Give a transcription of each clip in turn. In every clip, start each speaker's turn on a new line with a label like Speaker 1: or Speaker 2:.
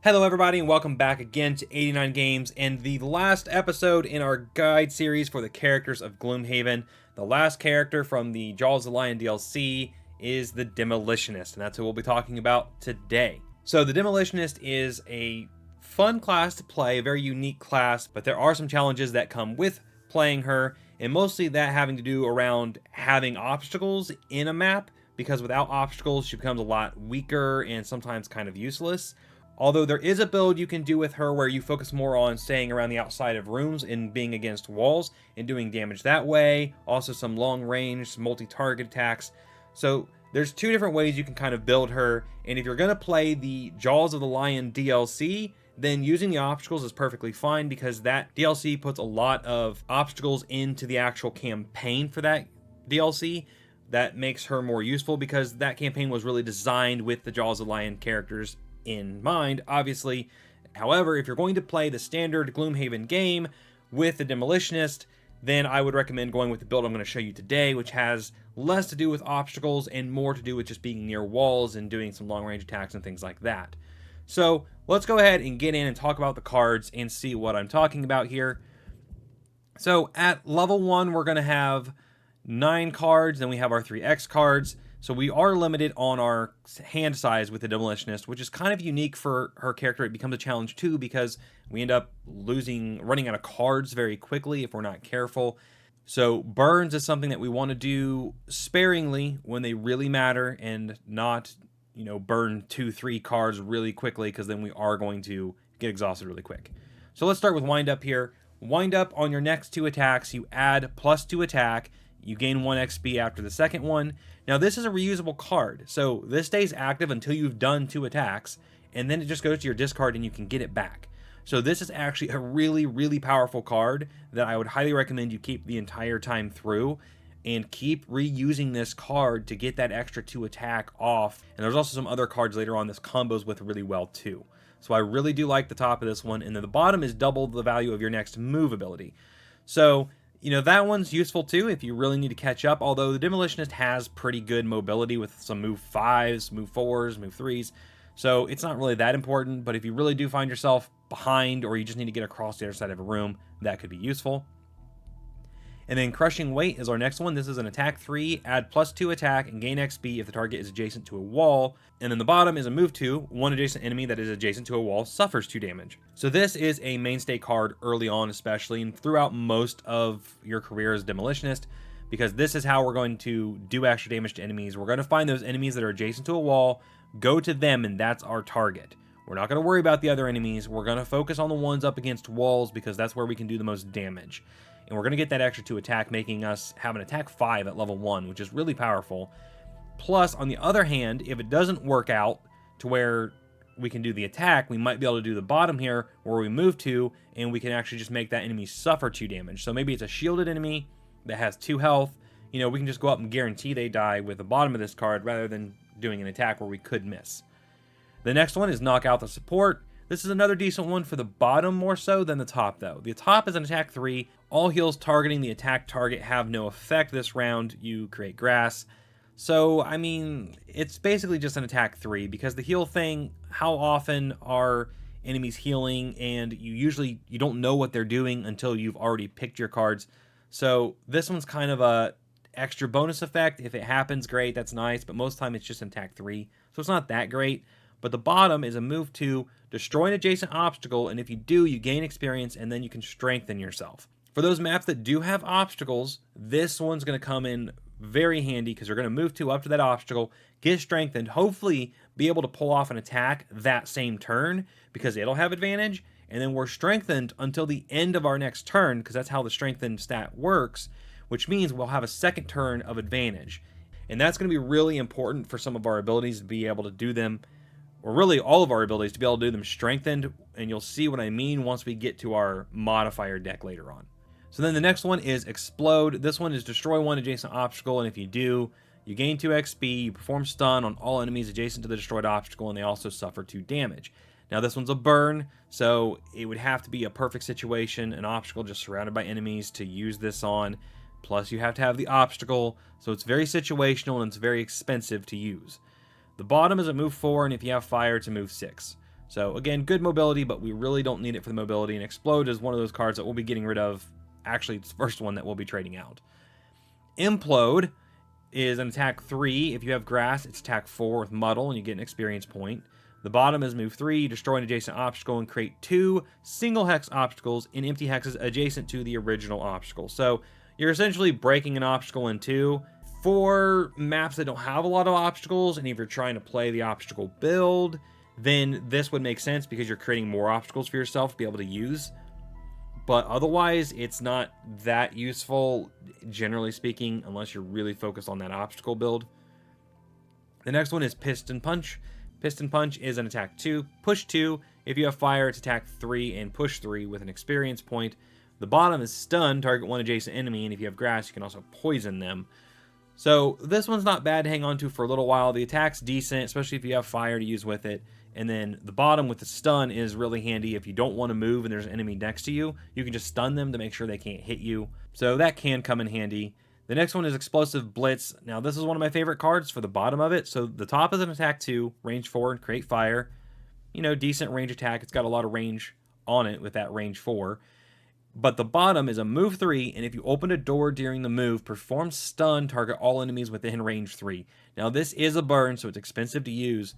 Speaker 1: Hello everybody and welcome back again to 89 Games and the last episode in our guide series for the characters of Gloomhaven. The last character from the Jaws of the Lion DLC is the Demolitionist, and that's who we'll be talking about today. So the Demolitionist is a fun class to play, a very unique class, but there are some challenges that come with playing her, and mostly that having to do around having obstacles in a map, because without obstacles she becomes a lot weaker and sometimes kind of useless. Although there is a build you can do with her where you focus more on staying around the outside of rooms and being against walls and doing damage that way. Also some long range, multi-target attacks. So there's two different ways you can kind of build her. And if you're going to play the Jaws of the Lion DLC, then using the obstacles is perfectly fine because that DLC puts a lot of obstacles into the actual campaign for that DLC. That makes her more useful because that campaign was really designed with the Jaws of the Lion characters in mind, obviously. However, if you're going to play the standard Gloomhaven game with the Demolitionist, then I would recommend going with the build I'm going to show you today, which has less to do with obstacles and more to do with just being near walls and doing some long-range attacks and things like that. So let's go ahead and get in and talk about the cards and see what I'm talking about here. So at level 1, we're going to have 9 cards, then we have our 3X cards. So we are limited on our hand size with the Demolitionist, which is kind of unique for her character. It becomes a challenge too because we end up running out of cards very quickly if we're not careful. So burns is something that we want to do sparingly when they really matter and not, burn 2-3 cards really quickly because then we are going to get exhausted really quick. So let's start with Wind Up here. Wind Up, on your next 2 attacks, you add +2 attack. You gain 1 XP after the second one. Now this is a reusable card, so this stays active until you've done 2 attacks, and then it just goes to your discard and you can get it back. So this is actually a really, really powerful card that I would highly recommend you keep the entire time through, and keep reusing this card to get that extra 2 attack off. And there's also some other cards later on this combos with really well too. So I really do like the top of this one, and then the bottom is double the value of your next move ability. So that one's useful too if you really need to catch up, although the Demolitionist has pretty good mobility with some move 5s, move 4s, move 3s, so it's not really that important, but if you really do find yourself behind or you just need to get across the other side of a room, that could be useful. And then Crushing Weight is our next one. This is an attack 3, add +2 attack, and gain XP if the target is adjacent to a wall. And then the bottom is a move 2, one adjacent enemy that is adjacent to a wall suffers 2 damage. So this is a mainstay card early on especially, and throughout most of your career as Demolitionist, because this is how we're going to do extra damage to enemies. We're going to find those enemies that are adjacent to a wall, go to them, and that's our target. We're not going to worry about the other enemies. We're going to focus on the ones up against walls because that's where we can do the most damage. And we're going to get that extra 2 attack, making us have an attack 5 at level 1, which is really powerful. Plus, on the other hand, if it doesn't work out to where we can do the attack, we might be able to do the bottom here, where we move to, and we can actually just make that enemy suffer 2 damage. So maybe it's a shielded enemy that has 2 health. We can just go up and guarantee they die with the bottom of this card, rather than doing an attack where we could miss. The next one is Knock Out the Support. This is another decent one for the bottom more so than the top though. The top is an attack 3. All heals targeting the attack target have no effect this round. You create grass. So, it's basically just an attack 3 because the heal thing, how often are enemies healing, and you don't know what they're doing until you've already picked your cards. So this one's kind of a extra bonus effect. If it happens, great, that's nice, but most of the time it's just an attack 3. So it's not that great. But the bottom is a move 2, destroy an adjacent obstacle, and if you do, you gain experience, and then you can strengthen yourself. For those maps that do have obstacles, this one's going to come in very handy because you're going to move 2 up to that obstacle, get strengthened, hopefully be able to pull off an attack that same turn because it'll have advantage, and then we're strengthened until the end of our next turn because that's how the strengthened stat works, which means we'll have a second turn of advantage. And that's going to be really important for some of our abilities to be able to do them, or really all of our abilities to be able to do them strengthened, and you'll see what I mean once we get to our modifier deck later on. So then the next one is Explode. This one is destroy 1 adjacent obstacle, and if you do, you gain 2 XP, you perform stun on all enemies adjacent to the destroyed obstacle, and they also suffer 2 damage. Now this one's a burn, so it would have to be a perfect situation, an obstacle just surrounded by enemies to use this on, plus you have to have the obstacle, so it's very situational and it's very expensive to use. The bottom is a move 4, and if you have fire, it's a move 6. So again, good mobility, but we really don't need it for the mobility, and Explode is one of those cards that we'll be getting rid of. Actually, it's the first one that we'll be trading out. Implode is an attack 3. If you have Grass, it's attack 4 with Muddle, and you get an experience point. The bottom is move 3, destroy an adjacent obstacle and create 2 single hex obstacles in empty hexes adjacent to the original obstacle. So you're essentially breaking an obstacle in 2. For maps that don't have a lot of obstacles, and if you're trying to play the obstacle build, then this would make sense because you're creating more obstacles for yourself to be able to use. But otherwise, it's not that useful, generally speaking, unless you're really focused on that obstacle build. The next one is Piston Punch. Piston Punch is an attack 2, push 2. If you have fire, it's attack 3 and push 3 with an experience point. The bottom is stun, target one adjacent enemy, and if you have grass, you can also poison them. So this one's not bad to hang on to for a little while. The attack's decent, especially if you have fire to use with it. And then the bottom with the stun is really handy. If you don't want to move and there's an enemy next to you, you can just stun them to make sure they can't hit you. So that can come in handy. The next one is Explosive Blitz. Now this is one of my favorite cards for the bottom of it. So the top is an attack 2, range 4, and create fire. You know, decent range attack. It's got a lot of range on it with that range 4. But the bottom is a move 3, and if you open a door during the move, perform stun, target all enemies within range 3. Now this is a burn, so it's expensive to use,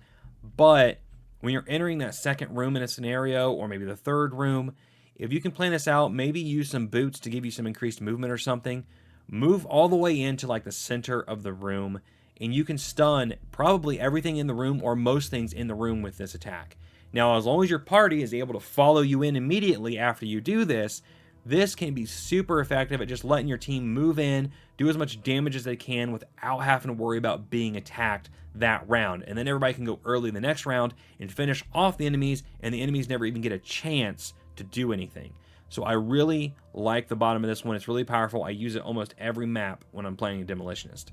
Speaker 1: but when you're entering that second room in a scenario, or maybe the third room, if you can plan this out, maybe use some boots to give you some increased movement or something, move all the way into like the center of the room, and you can stun probably everything in the room or most things in the room with this attack. Now, as long as your party is able to follow you in immediately after you do this, this can be super effective at just letting your team move in, do as much damage as they can without having to worry about being attacked that round. And then everybody can go early the next round and finish off the enemies, and the enemies never even get a chance to do anything. So I really like the bottom of this one. It's really powerful. I use it almost every map when I'm playing a Demolitionist.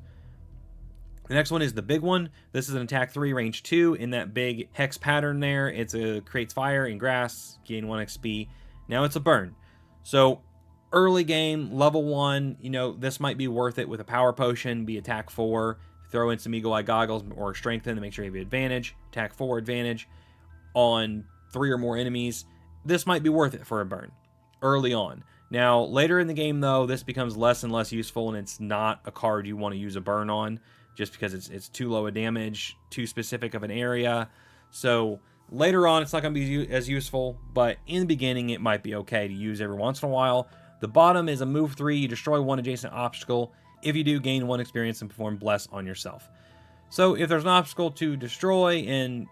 Speaker 1: The next one is the big one. This is an attack 3, range 2. In that big hex pattern there, it's a creates fire and grass, gain 1 XP. Now it's a burn. So early game, level 1, you know, this might be worth it with a power potion, be attack 4, throw in some eagle eye goggles or strengthen to make sure you have advantage, attack 4 advantage on 3 or more enemies. This might be worth it for a burn early on. Now, later in the game, though, this becomes less and less useful, and it's not a card you want to use a burn on just because it's too low a damage, too specific of an area. So later on, it's not going to be as useful, but in the beginning, it might be okay to use every once in a while. The bottom is a move 3. You destroy 1 adjacent obstacle. If you do, gain 1 experience and perform Bless on yourself. So if there's an obstacle to destroy and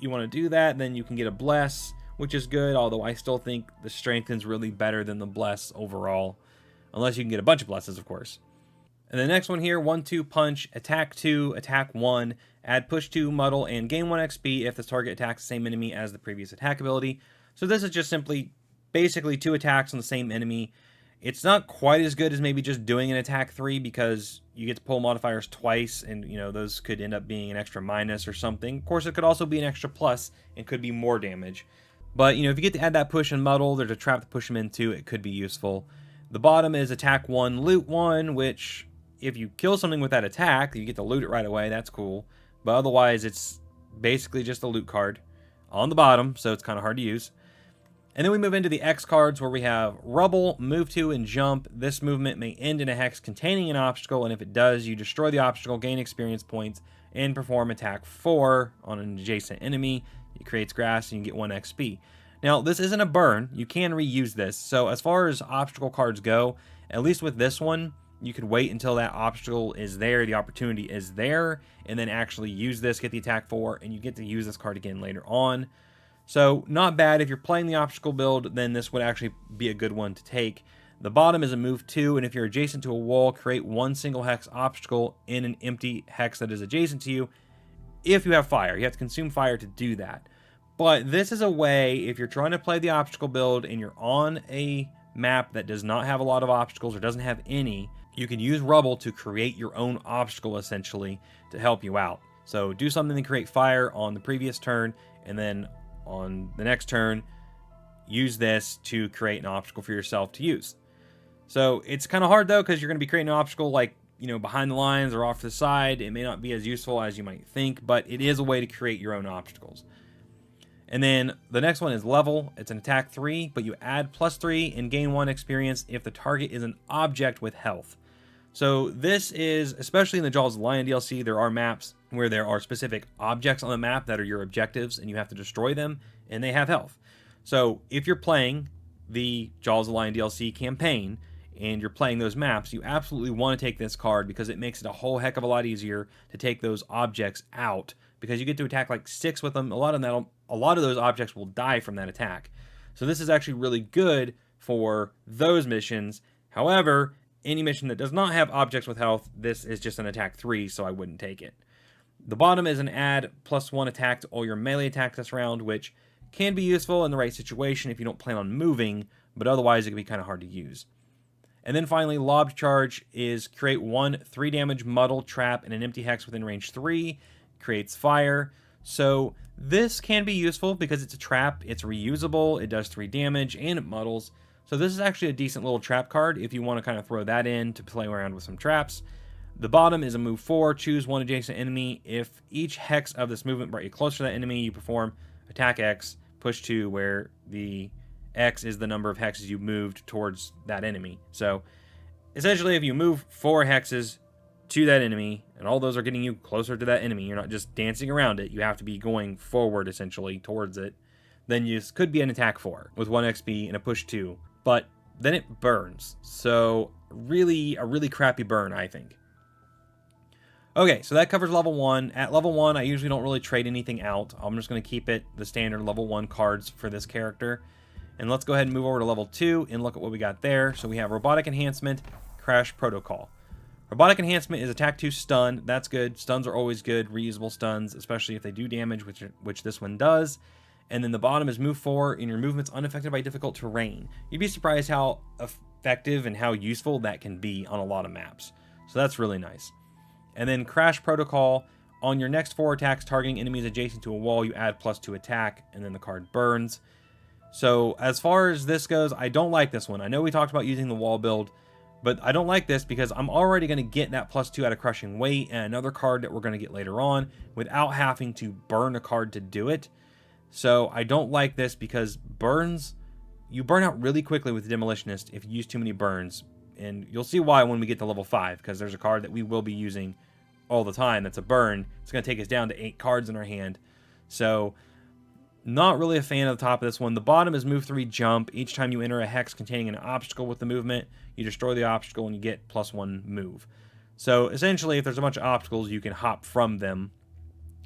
Speaker 1: you want to do that, then you can get a Bless, which is good, although I still think the Strengthen's really better than the Bless overall. Unless you can get a bunch of Blesses, of course. And the next one here, 1-2 punch, attack 2, attack 1, add push 2, muddle, and gain 1 XP if the target attacks the same enemy as the previous attack ability. So this is just simply basically 2 attacks on the same enemy. It's not quite as good as maybe just doing an attack 3 because you get to pull modifiers twice, and you know those could end up being an extra minus or something. Of course, it could also be an extra plus and could be more damage. But you know, if you get to add that push and muddle, there's a trap to push them into. It could be useful. The bottom is attack 1, loot 1, which if you kill something with that attack, you get to loot it right away. That's cool. But otherwise, it's basically just a loot card on the bottom, so it's kind of hard to use. And then we move into the X cards where we have Rubble, Move 2, and Jump. This movement may end in a hex containing an obstacle, and if it does, you destroy the obstacle, gain experience points, and perform attack 4 on an adjacent enemy. It creates grass, and you get 1 XP. Now, this isn't a burn. You can reuse this. So as far as obstacle cards go, at least with this one, you could wait until that obstacle is there, the opportunity is there, and then actually use this, get the attack 4, and you get to use this card again later on. So not bad. If you're playing the obstacle build, then this would actually be a good one to take. The bottom is a move 2, and if you're adjacent to a wall, create 1 single hex obstacle in an empty hex that is adjacent to you. If you have fire, you have to consume fire to do that. But this is a way, if you're trying to play the obstacle build and you're on a map that does not have a lot of obstacles or doesn't have any, you can use Rubble to create your own obstacle essentially to help you out. So do something to create fire on the previous turn, and then on the next turn, use this to create an obstacle for yourself to use. So it's kind of hard though, because you're going to be creating an obstacle like, you know, behind the lines or off to the side. It may not be as useful as you might think, but it is a way to create your own obstacles. And then the next one is level. It's an attack 3, but you add +3 and gain 1 experience if the target is an object with health. So this is, especially in the Jaws of the Lion DLC, there are maps where there are specific objects on the map that are your objectives and you have to destroy them, and they have health. So if you're playing the Jaws of the Lion DLC campaign and you're playing those maps, you absolutely want to take this card because it makes it a whole heck of a lot easier to take those objects out, because you get to attack like 6 with them. A lot of those objects will die from that attack. So this is actually really good for those missions. However, any mission that does not have objects with health, this is just an attack 3, so I wouldn't take it. The bottom is an add +1 attack to all your melee attacks this round, which can be useful in the right situation if you don't plan on moving, but otherwise it can be kind of hard to use. And then finally, Lob Charge is create 1 3 damage muddle trap in an empty hex within range 3, creates fire. So this can be useful because it's a trap, it's reusable, it does 3 damage, and it muddles. So this is actually a decent little trap card if you want to kind of throw that in to play around with some traps. The bottom is a move 4, choose 1 adjacent enemy. If each hex of this movement brought you closer to that enemy, you perform attack X, push 2, where the X is the number of hexes you moved towards that enemy. So essentially, if you move 4 hexes to that enemy, and all those are getting you closer to that enemy, you're not just dancing around it, you have to be going forward essentially towards it, then this could be an attack 4 with 1 XP and a push 2, but then it burns. So really, a really crappy burn, I think. Okay, so that covers level 1. At level 1, I usually don't really trade anything out. I'm just going to keep it the standard level 1 cards for this character. And let's go ahead and move over to level 2 and look at what we got there. So we have Robotic Enhancement, Crash Protocol. Robotic Enhancement is attack 2 stun. That's good. Stuns are always good. Reusable stuns, especially if they do damage, which this one does. And then the bottom is move 4, and your movement's unaffected by difficult terrain. You'd be surprised how effective and how useful that can be on a lot of maps. So that's really nice. And then Crash Protocol, on your next 4 attacks targeting enemies adjacent to a wall, you add +2 attack, and then the card burns. So as far as this goes, I don't like this one. I know we talked about using the wall build, but I don't like this because I'm already going to get that +2 out of Crushing Weight and another card that we're going to get later on without having to burn a card to do it. So I don't like this because burns, you burn out really quickly with the Demolitionist if you use too many burns. And you'll see why when we get to level 5, because there's a card that we will be using all the time that's a burn. It's going to take us down to 8 cards in our hand. So not really a fan of the top of this one. The bottom is move 3 jump. Each time you enter a hex containing an obstacle with the movement, you destroy the obstacle and you get +1 move. So essentially, if there's a bunch of obstacles, you can hop from them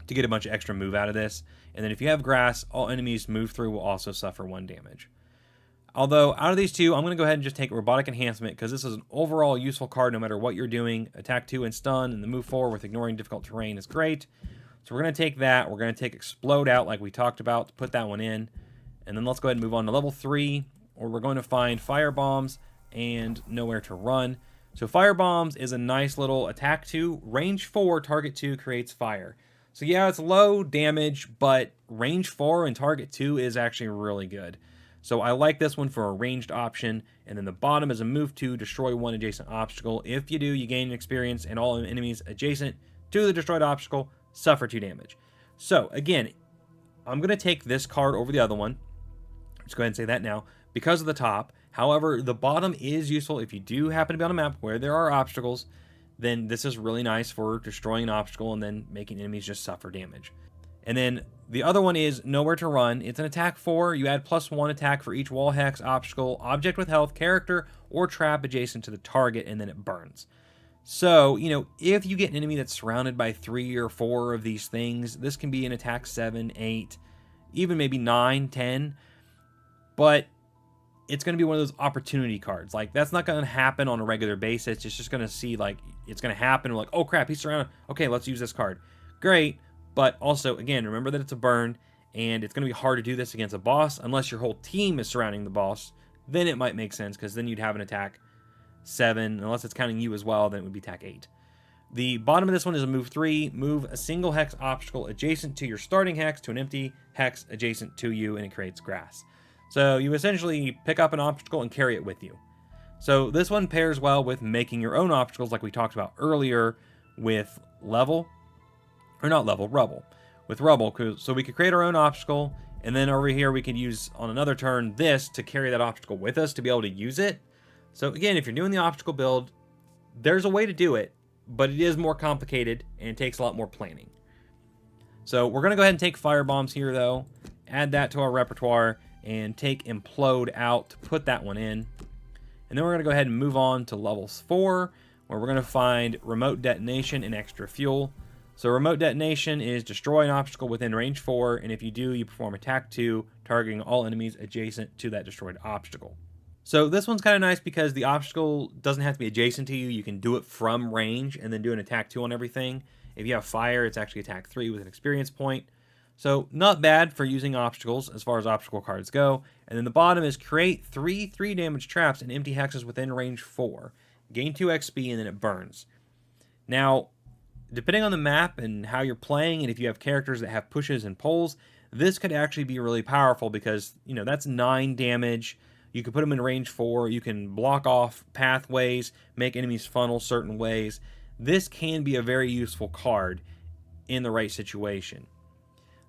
Speaker 1: to get a bunch of extra move out of this. And then if you have grass, all enemies move through will also suffer 1 damage. Although, out of these two, I'm going to go ahead and just take Robotic Enhancement because this is an overall useful card no matter what you're doing. Attack 2 and stun, and the move 4 with ignoring difficult terrain is great. So we're going to take that. We're going to take Explode out like we talked about to put that one in. And then let's go ahead and move on to level 3, where we're going to find Fire Bombs and Nowhere to Run. So Fire Bombs is a nice little attack 2. Range 4, target 2 creates fire. So yeah, it's low damage, but range 4 and target 2 is actually really good. So I like this one for a ranged option. And then the bottom is a move 2, destroy 1 adjacent obstacle. If you do, you gain experience, and all enemies adjacent to the destroyed obstacle suffer 2 damage. So again, I'm going to take this card over the other one. Let's go ahead and say that now because of the top. However, the bottom is useful if you do happen to be on a map where there are obstacles. Then this is really nice for destroying an obstacle and then making enemies just suffer damage. And then the other one is Nowhere to Run. It's an attack 4. You add +1 attack for each wall, hex, obstacle, object with health, character, or trap adjacent to the target, and then it burns. So, if you get an enemy that's surrounded by 3 or 4 of these things, this can be an attack 7, 8, even maybe 9, 10. But it's going to be one of those opportunity cards. Like, that's not going to happen on a regular basis. It's just going to see, like, it's going to happen. We're like, oh crap, he's surrounded. Okay, let's use this card. Great. But also, again, remember that it's a burn, and it's going to be hard to do this against a boss unless your whole team is surrounding the boss. Then it might make sense, because then you'd have an attack 7. Unless it's counting you as well, then it would be attack 8. The bottom of this one is a move 3. Move a single hex obstacle adjacent to your starting hex to an empty hex adjacent to you, and it creates grass. So you essentially pick up an obstacle and carry it with you. So this one pairs well with making your own obstacles like we talked about earlier with Rubble. With Rubble, so we could create our own obstacle, And then over here, we can use, on another turn, this to carry that obstacle with us to be able to use it. So again, if you're doing the obstacle build, there's a way to do it, but it is more complicated and it takes a lot more planning. So we're going to go ahead and take fire bombs here, though. Add that to our repertoire and take implode out to put that one in. And then we're going to go ahead and move on to level 4, where we're going to find remote detonation and extra fuel. So remote detonation is destroy an obstacle within range 4, and if you do, you perform attack 2, targeting all enemies adjacent to that destroyed obstacle. So this one's kind of nice because the obstacle doesn't have to be adjacent to you. You can do it from range and then do an attack 2 on everything. If you have fire, it's actually attack 3 with an experience point. So not bad for using obstacles as far as obstacle cards go. And then the bottom is create 3 3-damage traps and empty hexes within range 4. Gain 2 XP and then it burns. Now, depending on the map and how you're playing, and if you have characters that have pushes and pulls, this could actually be really powerful because, you know, that's 9 damage. You can put them in range 4. You can block off pathways, make enemies funnel certain ways. This can be a very useful card in the right situation.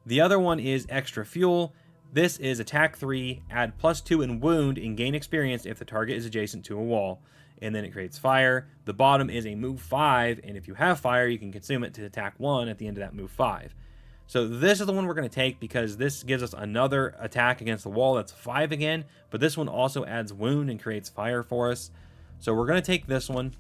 Speaker 1: The other one is extra fuel. This is attack 3, add +2 in wound and gain experience if the target is adjacent to a wall. And then it creates fire. The bottom is a move 5, and if you have fire, you can consume it to attack 1 at the end of that move 5. So this is the one we're going to take because this gives us another attack against the wall. That's 5 again, but this one also adds wound and creates fire for us. So we're going to take this one,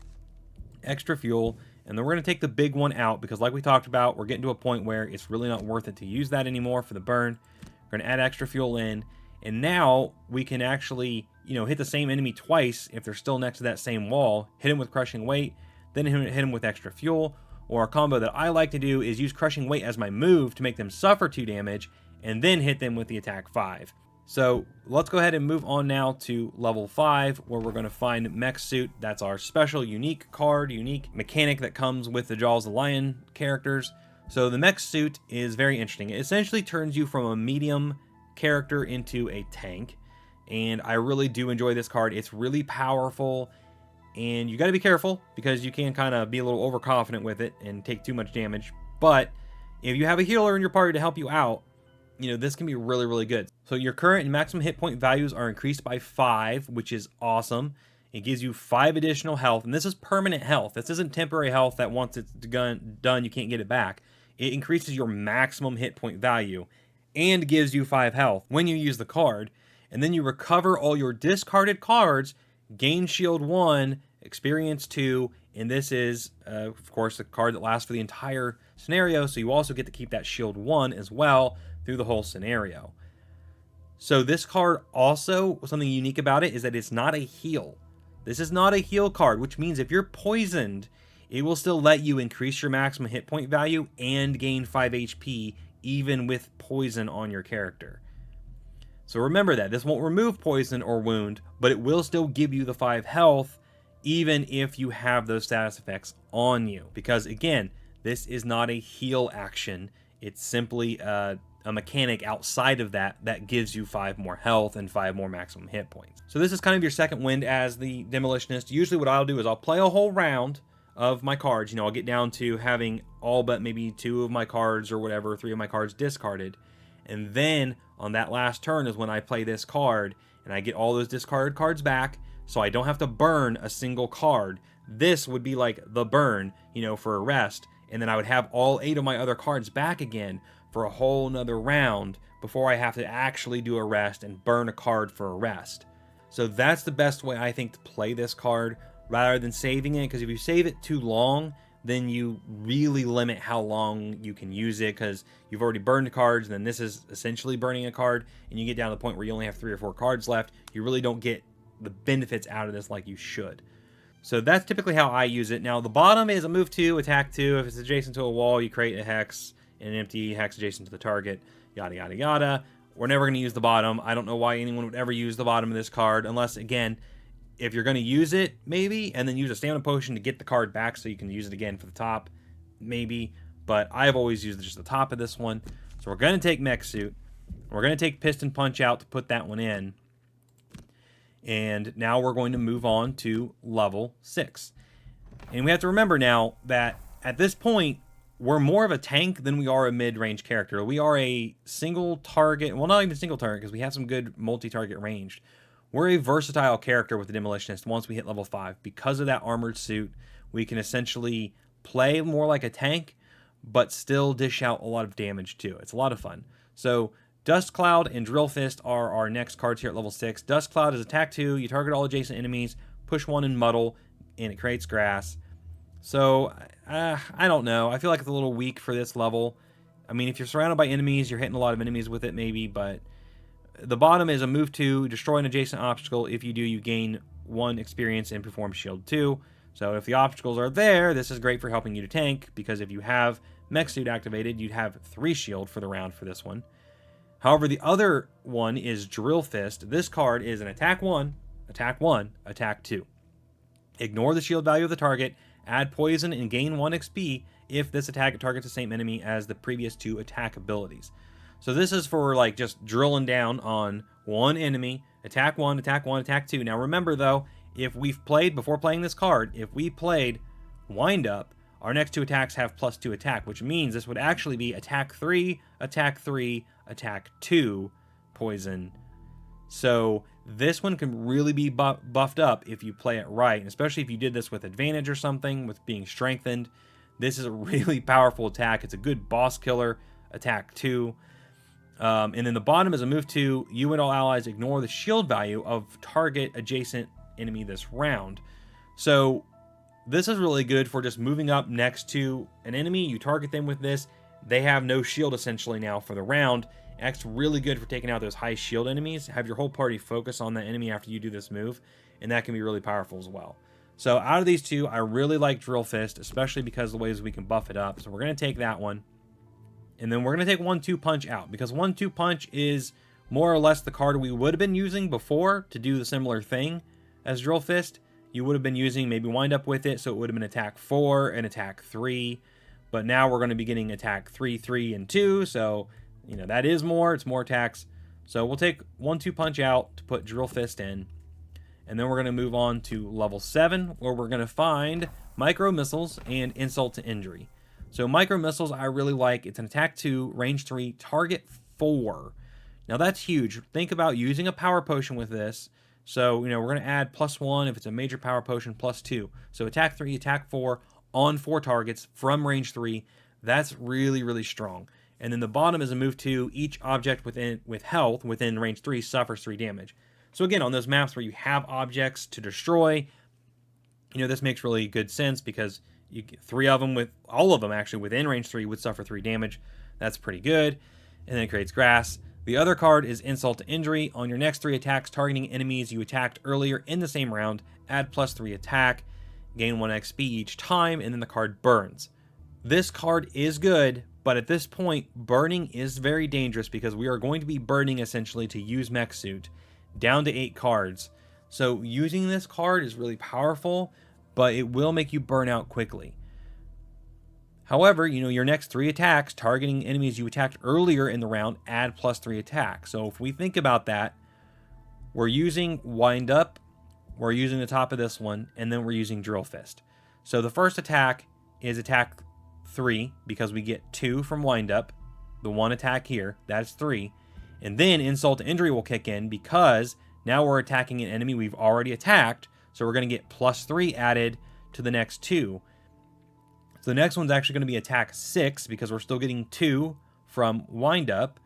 Speaker 1: extra fuel, and then we're going to take the big one out because like we talked about, we're getting to a point where it's really not worth it to use that anymore for the burn. We're going to add extra fuel in, and now we can actually, you know, hit the same enemy twice if they're still next to that same wall, hit him with crushing weight, then hit him with extra fuel. Or a combo that I like to do is use crushing weight as my move to make them suffer 2 damage, and then hit them with the attack 5. So let's go ahead and move on now to level 5, where we're going to find Mech Suit. That's our special unique card, unique mechanic that comes with the Jaws of the Lion characters. So the Mech Suit is very interesting. It essentially turns you from a medium character into a tank, and I really do enjoy this card. It's really powerful, and you got to be careful because you can kind of be a little overconfident with it and take too much damage. But if you have a healer in your party to help you out, you know, this can be really, really good. So your current and maximum hit point values are increased by 5, which is awesome. It gives you 5 additional health, and this is permanent health. This isn't temporary health that once it's done, you can't get it back. It increases your maximum hit point value and gives you 5 health when you use the card. And then you recover all your discarded cards, gain shield 1, experience 2, and this is, of course, a card that lasts for the entire scenario, so you also get to keep that shield 1 as well through the whole scenario. So this card also, something unique about it is that it's not a heal. This is not a heal card, which means if you're poisoned, it will still let you increase your maximum hit point value and gain 5 HP even with poison on your character. So remember that. This won't remove poison or wound, but it will still give you the 5 health even if you have those status effects on you. Because again, this is not a heal action. It's simply a mechanic outside of that that gives you 5 more health and 5 more maximum hit points. So this is kind of your second wind as the Demolitionist. Usually what I'll do is I'll play a whole round of my cards. You know, I'll get down to having all but maybe 2 of my cards or whatever, 3 of my cards discarded. And then on that last turn is when I play this card and I get all those discarded cards back, so I don't have to burn a single card. This would be like the burn, you know, for a rest, and then I would have all 8 of my other cards back again for a whole nother round before I have to actually do a rest and burn a card for a rest. So that's the best way I think to play this card rather than saving it, because if you save it too long, then you really limit how long you can use it because you've already burned cards, and then this is essentially burning a card, and you get down to the point where you only have 3 or 4 cards left. You really don't get the benefits out of this like you should. So that's typically how I use it. Now the bottom is a move 2, attack 2. If it's adjacent to a wall, you create a hex, an empty hex adjacent to the target, yada yada yada. We're never going to use the bottom. I don't know why anyone would ever use the bottom of this card unless, again, if you're going to use it, maybe, and then use a stamina potion to get the card back so you can use it again for the top, maybe. But I've always used just the top of this one. So we're going to take Mech Suit. We're going to take Piston Punch out to put that one in. And now we're going to move on to level 6. And we have to remember now that at this point, we're more of a tank than we are a mid-range character. We are a single target, well, not even single target, because we have some good multi-target ranged. We're a versatile character with the Demolitionist once we hit level 5. Because of that armored suit, we can essentially play more like a tank, but still dish out a lot of damage too. It's a lot of fun. So Dust Cloud and Drill Fist are our next cards here at level 6. Dust Cloud is attack 2, you target all adjacent enemies, push 1 and muddle, and it creates grass. So, I don't know. I feel like it's a little weak for this level. I mean, if you're surrounded by enemies, you're hitting a lot of enemies with it maybe, but the bottom is a move 2, destroy an adjacent obstacle. If you do, you gain 1 experience and perform shield 2. So if the obstacles are there, this is great for helping you to tank, because if you have mech suit activated, you'd have 3 shield for the round for this one. However, the other one is Drill Fist. This card is an attack 1, attack 2. Ignore the shield value of the target, add poison, and gain 1 XP if this attack targets the same enemy as the previous 2 attack abilities. So this is for like just drilling down on one enemy, attack 1, attack 2. Now remember though, if we've played, before playing this card, if we played Wind Up, our next 2 attacks have +2 attack, which means this would actually be attack 3, attack 2, poison. So this one can really be buffed up if you play it right, and especially if you did this with advantage or something, with being strengthened. This is a really powerful attack. It's a good boss killer, attack 2. And then the bottom is a move 2. You and all allies ignore the shield value of target adjacent enemy this round. So this is really good for just moving up next to an enemy. You target them with this. They have no shield essentially now for the round. It's really good for taking out those high shield enemies. Have your whole party focus on that enemy after you do this move, and that can be really powerful as well. So out of these 2, I really like Drill Fist, especially because of the ways we can buff it up. So we're going to take that one. And then we're going to take 1-2 Punch out, because 1-2 Punch is more or less the card we would have been using before to do the similar thing as Drill Fist. You would have been using maybe Wind Up with it, so it would have been attack 4 and attack 3. But now we're going to be getting attack 3, 3, and 2, so you know, that is more. It's more attacks. So we'll take 1-2 Punch out to put Drill Fist in. And then we're going to move on to level 7, where we're going to find Micro Missiles and Insult to Injury. So Micro Missiles I really like. It's an attack 2, range 3, target 4. Now that's huge. Think about using a power potion with this. So, you know, we're going to add +1 if it's a major power potion, +2. So attack 3, attack 4 on 4 targets from range 3. That's really, really strong. And then the bottom is a move 2. Each object with health within range 3 suffers 3 damage. So again, on those maps where you have objects to destroy, you know, this makes really good sense, because you get 3 of them, with all of them actually within range 3 would suffer 3 damage. That's pretty good. And then it creates grass. The other card is Insult to Injury. On your next 3 attacks targeting enemies you attacked earlier in the same round, add +3 attack, gain 1 XP each time, and then the card burns. This card is good, but at this point, burning is very dangerous, because we are going to be burning essentially to use Mech Suit down to 8 cards. So using this card is really powerful, but it will make you burn out quickly. However, you know, your next 3 attacks targeting enemies you attacked earlier in the round add +3 attack. So if we think about that, we're using Wind Up, we're using the top of this one, and then we're using Drill Fist. So the first attack is attack 3, because we get 2 from Wind Up. The 1 attack here, that's 3. And then Insult to Injury will kick in, because now we're attacking an enemy we've already attacked. So we're going to get +3 added to the next 2. So the next one's actually going to be attack 6, because we're still getting 2 from Wind Up.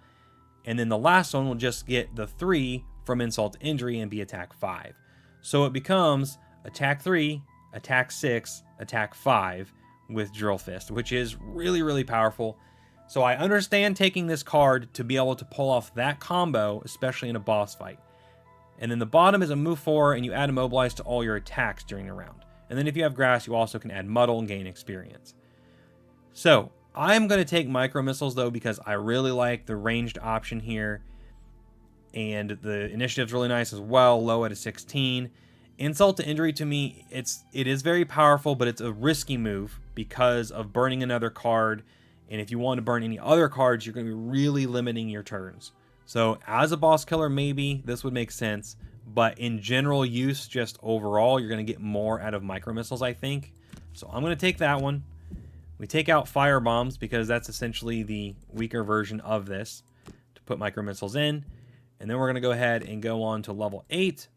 Speaker 1: And then the last one will just get the 3 from Insult to Injury and be attack 5. So it becomes attack 3, attack 6, attack 5 with Drill Fist, which is really, really powerful. So I understand taking this card to be able to pull off that combo, especially in a boss fight. And then the bottom is a move 4, and you add Immobilize to all your attacks during the round. And then if you have grass, you also can add Muddle and gain experience. So I'm going to take Micro Missiles though, because I really like the ranged option here. And the initiative's really nice as well, low at a 16. Insult to Injury, to me, it is very powerful, but it's a risky move because of burning another card. And if you want to burn any other cards, you're going to be really limiting your turns. So as a boss killer, maybe this would make sense. But in general use, just overall, you're going to get more out of Micro Missiles, I think. So I'm going to take that one. We take out fire bombs because that's essentially the weaker version of this to put micro missiles in. And then we're going to go ahead and go on to level 8,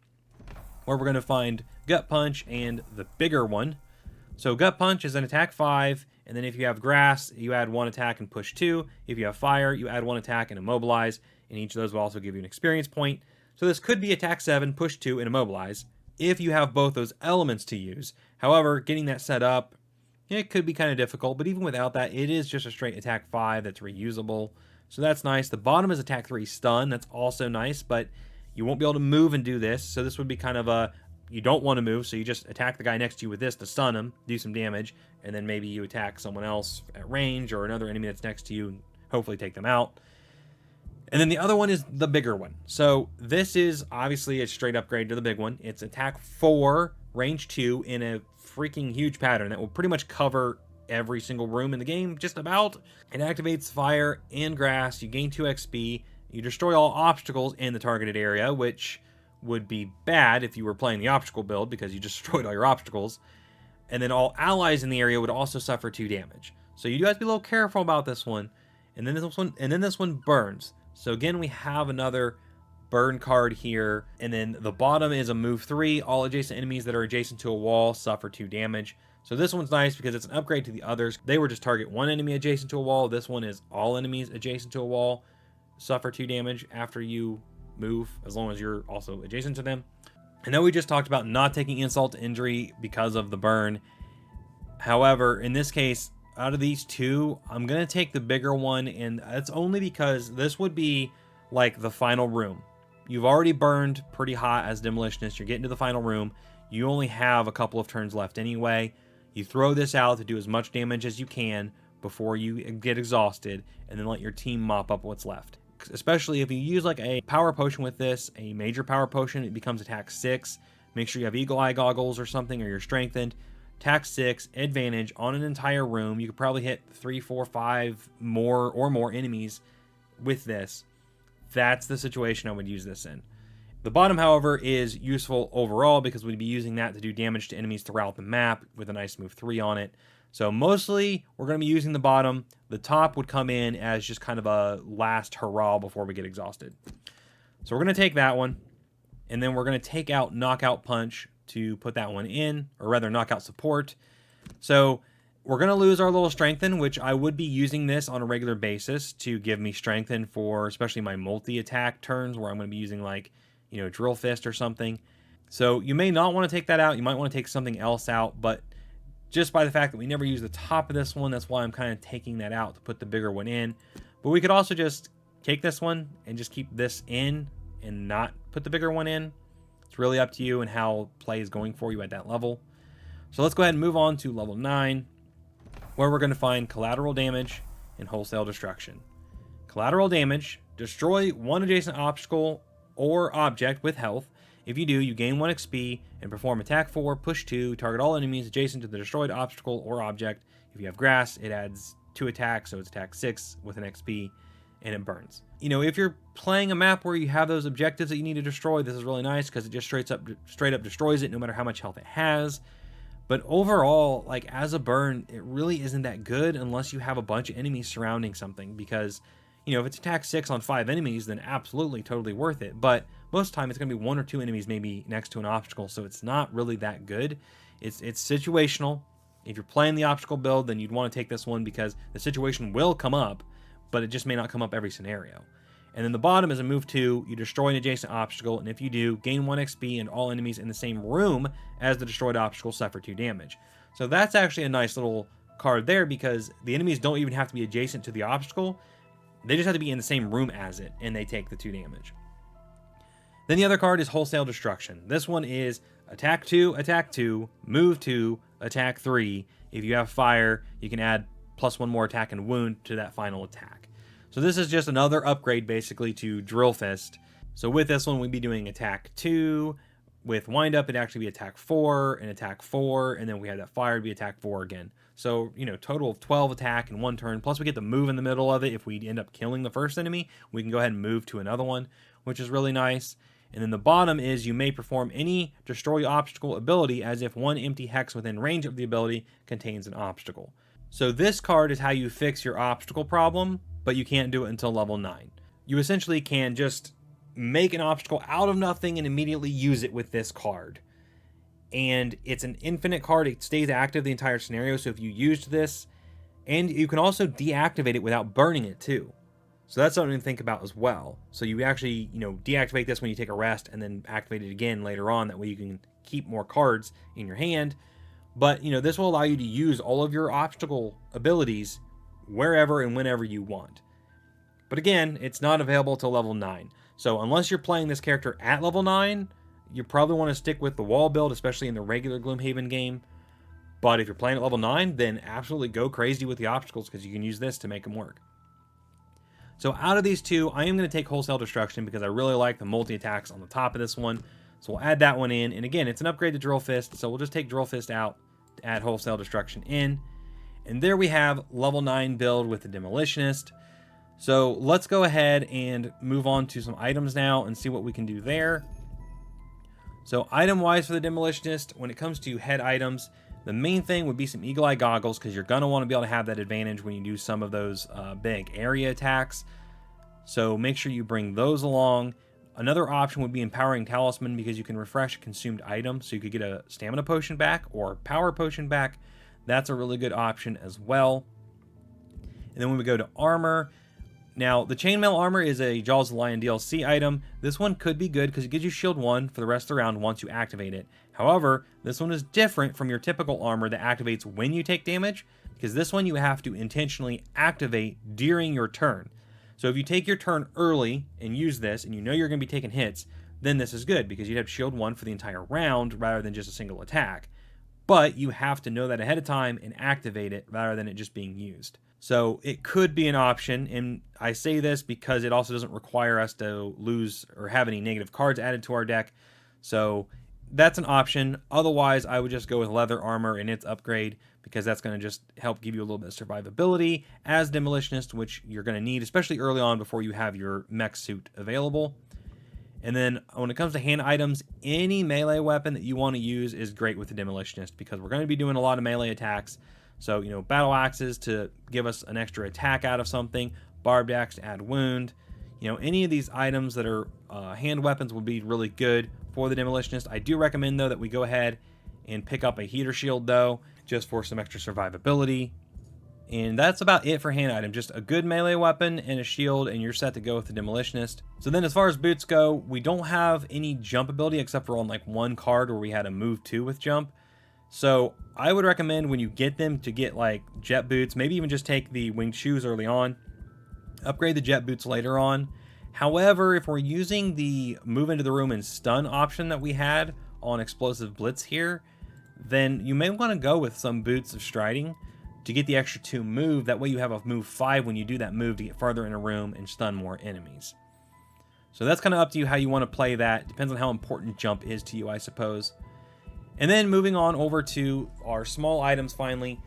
Speaker 1: where we're going to find Gut Punch and the bigger one. So Gut Punch is an attack 5, and then if you have grass, you add 1 attack and push 2. If you have fire, you add 1 attack and immobilize, and each of those will also give you an experience point. So this could be attack 7, push 2, and immobilize, if you have both those elements to use. However, getting that set up, it could be kind of difficult, but even without that, it is just a straight attack 5 that's reusable. So that's nice. The bottom is attack 3 stun. That's also nice, but you won't be able to move and do this. So this would be kind of a, you don't want to move, so you just attack the guy next to you with this to stun him, do some damage, and then maybe you attack someone else at range or another enemy that's next to you and hopefully take them out. And then the other one is the bigger one. So this is obviously a straight upgrade to the big one. It's attack 4, range 2 in a freaking huge pattern that will pretty much cover every single room in the game, just about. It activates fire and grass. You gain 2 XP. You destroy all obstacles in the targeted area, which would be bad if you were playing the obstacle build because you just destroyed all your obstacles. And then all allies in the area would also suffer 2 damage. So you do have to be a little careful about this one. And then this one burns. So again, we have another burn card here. And then the bottom is a move 3. All adjacent enemies that are adjacent to a wall suffer 2 damage. So this one's nice because it's an upgrade to the others. They were just target 1 enemy adjacent to a wall. This one is all enemies adjacent to a wall suffer 2 damage after you move, as long as you're also adjacent to them. I know we just talked about not taking insult to injury because of the burn. However, in this case, out of these two, I'm going to take the bigger one, and that's only because this would be like the final room. You've already burned pretty hot as Demolitionist. You're getting to the final room. You only have a couple of turns left anyway. You throw this out to do as much damage as you can before you get exhausted, and then let your team mop up what's left. Especially if you use like a power potion with this, a major power potion, it becomes attack 6. Make sure you have eagle eye goggles or something, or you're strengthened. Attack 6, advantage on an entire room. You could probably hit 3, 4, 5 more enemies with this. That's the situation I would use this in. The bottom, however, is useful overall because we'd be using that to do damage to enemies throughout the map with a nice move 3 on it. So mostly we're going to be using the bottom. The top would come in as just kind of a last hurrah before we get exhausted. So we're going to take that one, and then we're going to take out Knockout Punch to put that one in, or rather Knockout Support. So we're going to lose our little Strengthen, which I would be using this on a regular basis to give me Strengthen for especially my multi-attack turns where I'm going to be using like, you know, Drill Fist or something. So you may not want to take that out. You might want to take something else out, but just by the fact that we never use the top of this one, that's why I'm kind of taking that out to put the bigger one in. But we could also just take this one and just keep this in and not put the bigger one in. It's really up to you and how play is going for you at that level. So let's go ahead and move on to level 9, where we're going to find Collateral Damage and Wholesale Destruction. Collateral Damage, destroy one adjacent obstacle or object with health. If you do, you gain 1 XP and perform attack 4, push 2, target all enemies adjacent to the destroyed obstacle or object. If you have grass, it adds 2 attacks, so it's attack 6 with an XP, and it burns. You know, if you're playing a map where you have those objectives that you need to destroy, this is really nice because it just straight up destroys it no matter how much health it has. But overall, like as a burn, it really isn't that good unless you have a bunch of enemies surrounding something, because you know, if it's attack 6 on 5 enemies, then absolutely totally worth it. But most of the time it's going to be 1 or 2 enemies maybe next to an obstacle, so it's not really that good. It's situational. If you're playing the obstacle build, then you'd want to take this one because the situation will come up, but it just may not come up every scenario. And then the bottom is a move 2. You destroy an adjacent obstacle, and if you do, gain 1 XP, and all enemies in the same room as the destroyed obstacle suffer 2 damage. So that's actually a nice little card there because the enemies don't even have to be adjacent to the obstacle. They just have to be in the same room as it, and they take the 2 damage. Then the other card is Wholesale Destruction. This one is attack 2, move 2, attack 3. If you have fire, you can add +1 more attack and wound to that final attack. So this is just another upgrade basically to Drill Fist. So with this one, we'd be doing attack 2. With wind up, it'd actually be attack 4 and attack 4, and then we have that fire, it'd be attack 4 again. So, you know, total of 12 attack in 1 turn, plus we get to move in the middle of it. If we end up killing the first enemy, we can go ahead and move to another one, which is really nice. And then the bottom is you may perform any destroy obstacle ability as if 1 empty hex within range of the ability contains an obstacle. So this card is how you fix your obstacle problem, but you can't do it until level 9. You essentially can just make an obstacle out of nothing and immediately use it with this card. And it's an infinite card. It stays active the entire scenario. So if you used this, and you can also deactivate it without burning it too. So that's something to think about as well. So you actually, deactivate this when you take a rest and then activate it again later on. That way you can keep more cards in your hand. But, this will allow you to use all of your obstacle abilities wherever and whenever you want. But again, it's not available till level 9. So unless you're playing this character at level 9, you probably want to stick with the wall build, especially in the regular Gloomhaven game. But if you're playing at level 9, then absolutely go crazy with the obstacles because you can use this to make them work. So out of these two, I am going to take Wholesale Destruction because I really like the multi-attacks on the top of this one. So we'll add that one in. And again, it's an upgrade to Drill Fist, so we'll just take Drill Fist out to add Wholesale Destruction in. And there we have level 9 build with the Demolitionist. So let's go ahead and move on to some items now and see what we can do there. So item-wise for the Demolitionist, when it comes to head items, the main thing would be some Eagle Eye Goggles because you're going to want to be able to have that advantage when you do some of those big area attacks. So make sure you bring those along. Another option would be Empowering Talisman because you can refresh a consumed item. So you could get a Stamina Potion back or Power Potion back. That's a really good option as well. And then when we go to Armor, now the Chainmail Armor is a Jaws of the Lion DLC item. This one could be good because it gives you Shield 1 for the rest of the round once you activate it. However, this one is different from your typical armor that activates when you take damage, because this one you have to intentionally activate during your turn. So if you take your turn early and use this, and you know you're going to be taking hits, then this is good, because you'd have Shield 1 for the entire round rather than just a single attack. But you have to know that ahead of time and activate it rather than it just being used. So it could be an option, and I say this because it also doesn't require us to lose or have any negative cards added to our deck. So that's an option. Otherwise, I would just go with Leather Armor and its upgrade because that's going to just help give you a little bit of survivability as Demolitionist, which you're going to need, especially early on before you have your mech suit available. And then when it comes to hand items, any melee weapon that you want to use is great with the Demolitionist because we're going to be doing a lot of melee attacks. So, battle axes to give us an extra attack out of something, barbed axe to add wound. Any of these items that are hand weapons would be really good for the Demolitionist. I do recommend, though, that we go ahead and pick up a heater shield, though, just for some extra survivability. And that's about it for hand item. Just a good melee weapon and a shield, and you're set to go with the Demolitionist. So then as far as boots go, we don't have any jump ability except for on like one card where we had a move 2 with jump. So I would recommend when you get them to get like jet boots, maybe even just take the winged shoes early on, upgrade the jet boots later on. However, if we're using the move into the room and stun option that we had on Explosive Blitz here, then you may want to go with some boots of striding to get the extra 2 move. That way you have a move 5 when you do that move to get farther in a room and stun more enemies. So that's kind of up to you how you want to play that. Depends on how important jump is to you, I suppose. And then moving on over to our small items finally.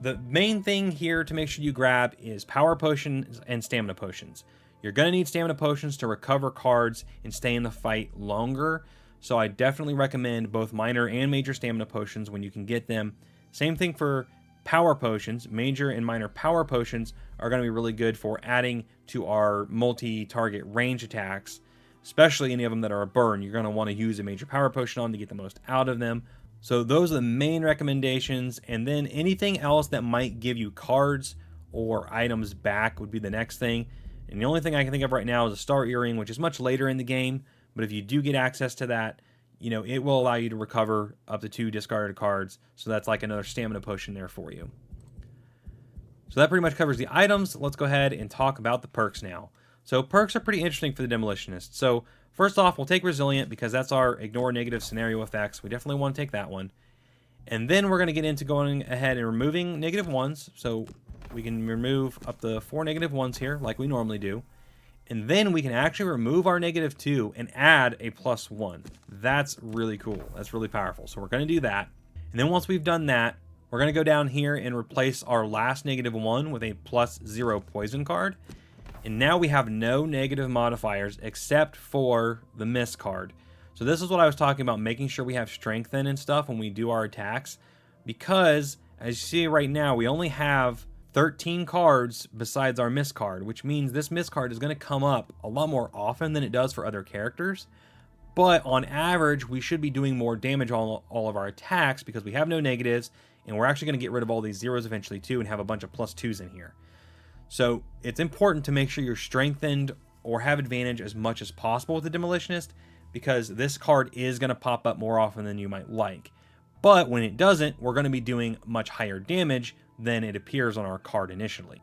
Speaker 1: The main thing here to make sure you grab is Power Potions and Stamina Potions. You're going to need Stamina Potions to recover cards and stay in the fight longer. So I definitely recommend both minor and major Stamina Potions when you can get them. Same thing for Power Potions. Major and minor Power Potions are going to be really good for adding to our multi-target range attacks, especially any of them that are a burn. You're going to want to use a major Power Potion on to get the most out of them. So those are the main recommendations, and then anything else that might give you cards or items back would be the next thing. And the only thing I can think of right now is a Star Earring, which is much later in the game, but if you do get access to that, it will allow you to recover up to 2 discarded cards, so that's like another Stamina Potion there for you. So that pretty much covers the items. Let's go ahead and talk about the perks now. So perks are pretty interesting for the Demolitionist. So first off, we'll take Resilient because that's our ignore negative scenario effects. We definitely want to take that one. And then we're going to get into going ahead and removing negative 1s. So we can remove up to 4 negative 1s here like we normally do. And then we can actually remove our negative 2 and add a +1. That's really cool. That's really powerful. So we're going to do that. And then once we've done that, we're going to go down here and replace our last negative 1 with a +0 poison card. And now we have no negative modifiers except for the miss card. So this is what I was talking about, making sure we have strength in and stuff when we do our attacks. Because As you see right now, we only have 13 cards besides our miss card, which means this miss card is going to come up a lot more often than it does for other characters. But on average, we should be doing more damage on all of our attacks because we have no negatives, and we're actually going to get rid of all these zeros eventually too and have a bunch of +2s in here. So it's important to make sure you're strengthened or have advantage as much as possible with the Demolitionist, because this card is going to pop up more often than you might like. But when it doesn't, we're going to be doing much higher damage than it appears on our card initially.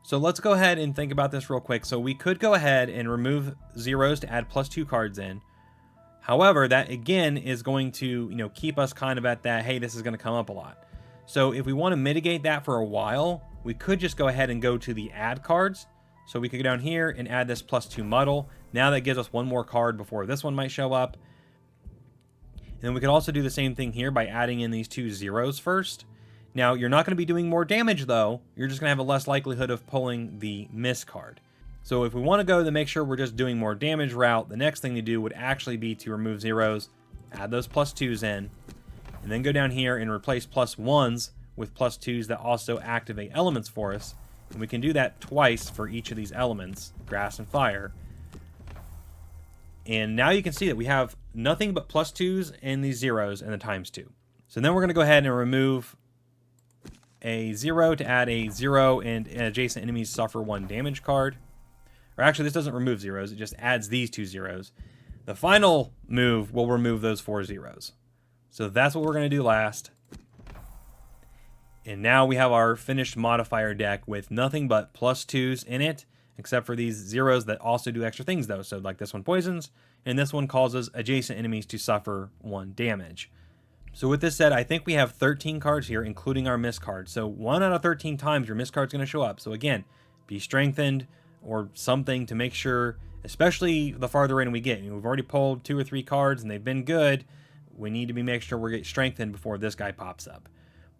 Speaker 1: So let's go ahead and think about this real quick. So we could go ahead and remove zeros to add +2 cards in. However, that again is going to, keep us kind of at that, hey, this is going to come up a lot. So if we want to mitigate that for a while, we could just go ahead and go to the add cards. So we could go down here and add this +2 muddle. Now that gives us one more card before this one might show up. And then we could also do the same thing here by adding in these 2 zeros first. Now, you're not going to be doing more damage, though. You're just going to have a less likelihood of pulling the miss card. So if we want to go to make sure we're just doing more damage route, the next thing to do would actually be to remove zeros, add those +2s in, and then go down here and replace +1s with +2s that also activate elements for us. And we can do that twice for each of these elements, grass and fire. And now you can see that we have nothing but +2s and these zeros and the ×2. So then we're going to go ahead and remove a 0 to add a 0 and adjacent enemies suffer 1 damage card. Or actually, this doesn't remove zeros, it just adds these 2 zeros. The final move will remove those 4 zeros. So that's what we're going to do last. And now we have our finished modifier deck with nothing but +2s in it, except for these zeros that also do extra things though. So like this one poisons, and this one causes adjacent enemies to suffer 1 damage. So with this said, I think we have 13 cards here, including our miss card. So 1 out of 13 times your miss card's going to show up. So again, be strengthened or something to make sure, especially the farther in we get. We've already pulled 2 or 3 cards and they've been good. We need to make sure we're getting strengthened before this guy pops up.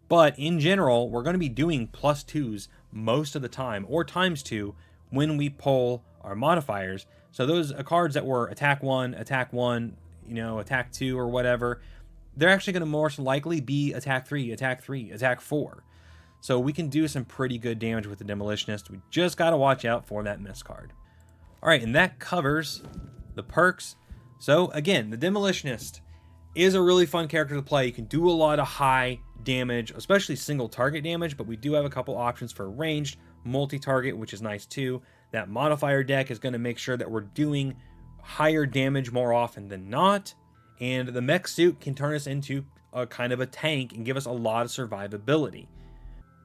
Speaker 1: But in general, we're going to be doing +2s most of the time, or ×2 when we pull our modifiers. So those cards that were attack 1, attack 2 or whatever, they're actually going to most likely be attack 3, attack 3, attack 4. So we can do some pretty good damage with the Demolitionist. We just got to watch out for that miss card. All right, and that covers the perks. So again, the Demolitionist is a really fun character to play. You can do a lot of high damage, especially single target damage, but we do have a couple options for ranged, multi-target, which is nice too. That modifier deck is going to make sure that we're doing higher damage more often than not. And the mech suit can turn us into a kind of a tank and give us a lot of survivability.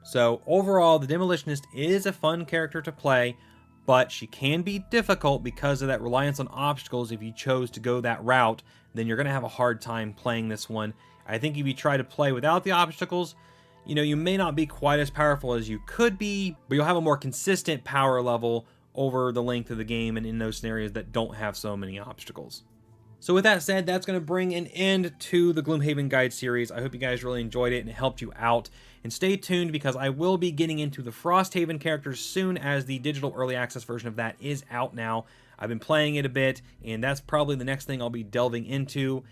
Speaker 1: So overall, the Demolitionist is a fun character to play, but she can be difficult because of that reliance on obstacles. If you chose to go that route, then you're going to have a hard time playing this one. I think if you try to play without the obstacles, you may not be quite as powerful as you could be, but you'll have a more consistent power level over the length of the game and in those scenarios that don't have so many obstacles. So with that said, that's going to bring an end to the Gloomhaven Guide series. I hope you guys really enjoyed it and it helped you out. And stay tuned because I will be getting into the Frosthaven characters soon as the digital early access version of that is out now. I've been playing it a bit, and that's probably the next thing I'll be delving into.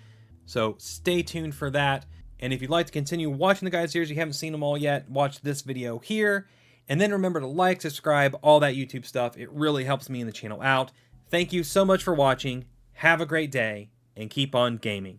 Speaker 1: So stay tuned for that. And if you'd like to continue watching the guide series, you haven't seen them all yet, watch this video here. And then remember to like, subscribe, all that YouTube stuff. It really helps me and the channel out. Thank you so much for watching. Have a great day, and keep on gaming.